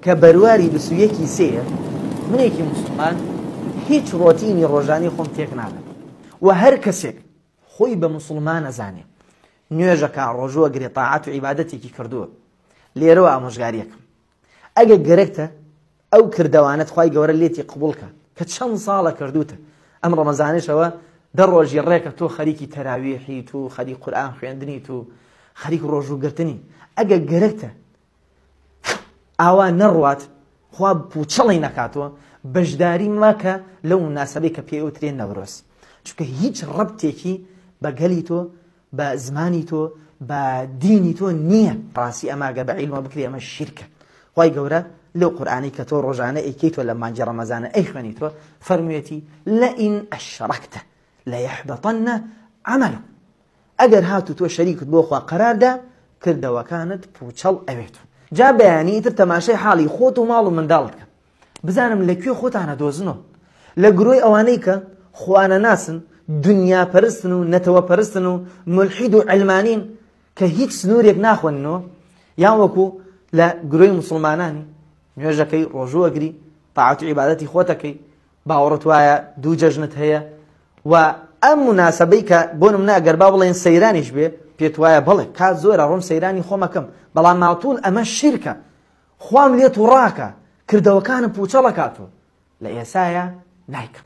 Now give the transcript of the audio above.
کە بەرواری 21 سێ منێکی مسلمان هیچ ڕۆتینی ڕۆژانی خۆم تێک نابێت و هەر کەسێک خۆی بە مسلمان ئەزانێ نوێژەکە ڕۆژوە گرێ تاعات و عیبادەتێکی کردووە لێرەوە ئامۆژگاریەکەم ئەگە گەرەکتە ئەو کردەوانت خوای گەورە لێتی قبولکە کە چەند ساڵە کردوتە ئەم ڕەمەزانیشەوە دە ڕۆژی ڕێکە تۆ خەریکی تەراویحیت و خەریک قورئان خوێندنیت و خەریک ڕۆژوگرتنی ئەگە گەرەکتە ئاوا نەڕوات خوا پوچەڵی نەکاتەوە بەشداری ماکە لەو مناسەبەی کە پێی وترێ نەورۆز چونکە هیچ ڕەبتێکی بە گەلی تۆ بە زمانی تۆ بە دینی تۆ نییە ڕاستی ئەماگە بە عیلمە بکری ئەمە شیرکە خوای گەورە لەو قورئانی کە تۆ ڕۆژانە ئەیکەیتۆ لە مانگی ڕەمەزانە ئەیخوێنیتەوە فەرموویەتی لەئین ئەشرەکتە لەیەحبەطەنە عەمەلوک ئەگەر هاتو تۆ شەریکت بۆ خوا قەراردا کردەوەکانت پوچەڵ ئەوێت جا بەیانی ئیتر تەماشای حاڵی خۆت و ماڵ و منداڵت کە بزانم لەکوێ خۆتانە دۆزنەوە لە گرۆی ئەوانەی کە خوانە ناسن دنیا پەرستن و نەتەوە پەرستن و ملحید و علمانین کە هیچ سنوورێک ناخوێننەوە یان وەکو لە گرۆی مسلمانانی نوێژەکەی ڕۆژوەگری تاعات و عیبادەتی خۆتەکەی باوەڕت وایە دوو جەژنت هەیە و ئەم مناسەبەی کە بۆ نمونە ئەگەر با بڵێن سەیرانیش بێ پێت وایە بڵێ کات زۆرە ڕۆم سەیرانی خۆمەکەم بەڵام ماوتول ئەمە شیرکە خوام لێت و ڕاکە کردەوەکانم پوچەڵە کاتوە لە ئێسایە نایکەم